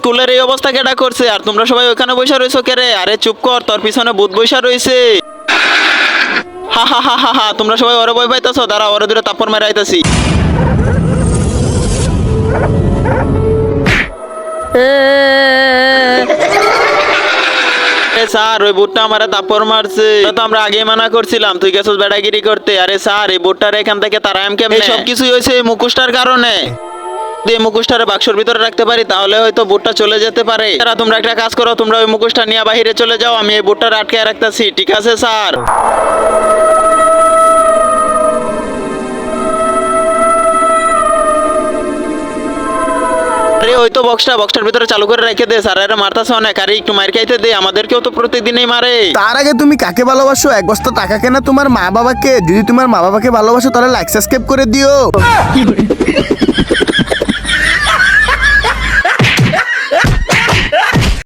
স্কুলের এই অবস্থা কেডা করছে? আর তোমরা সবাই ওখানে বসে রয়েছো কে রে? আরে চুপ কর, তোর পিছনে ভূত বসে রয়েছে। হা হা হা হা হা, তোমরা সবাই ওরে ভয় পাইতেছো, দাঁড়া ওরে দূরে তাপ্পর মেরে আইতাছি। স্যার ওই বুটটা আমার তাপ্পর মারছে, তো আমরা আগে মানা করছিলাম তুই গেছিস বেড়াগিরি করতে। আরে স্যার এই বুটটার এখান থেকে তারা কেমনে? সব কিছুই হয়েছে এই মুখোশটার কারণে। দিয়ে মুখোশটারে বাক্সর ভিতরে রাখতে পারি তাহলে হয়তো বুটটা চলে যেতে পারে। তারা তোমরা একটা কাজ করো, তোমরা ওই মুখোশটা নিয়ে বাহিরে চলে যাও, আমি এই বুটটা আটকে রাখতেছি। ঠিক আছে স্যার? আরে ওই তো বক্সটার ভিতরে চালু করে রেখে দে। স্যার আরে মারতাছে অনেক, আরে একটু মার খাইতে দে, আমাদেরকেও তো প্রতিদিনই মারে। তার আগে তুমি কাকে ভালোবাসো? এক বস্তা টাকা কেনা তোমার মা বাবাকে। যদি তোমার মা বাবাকে ভালোবাসো তাহলে লাইক সাবস্ক্রাইব করে দিও।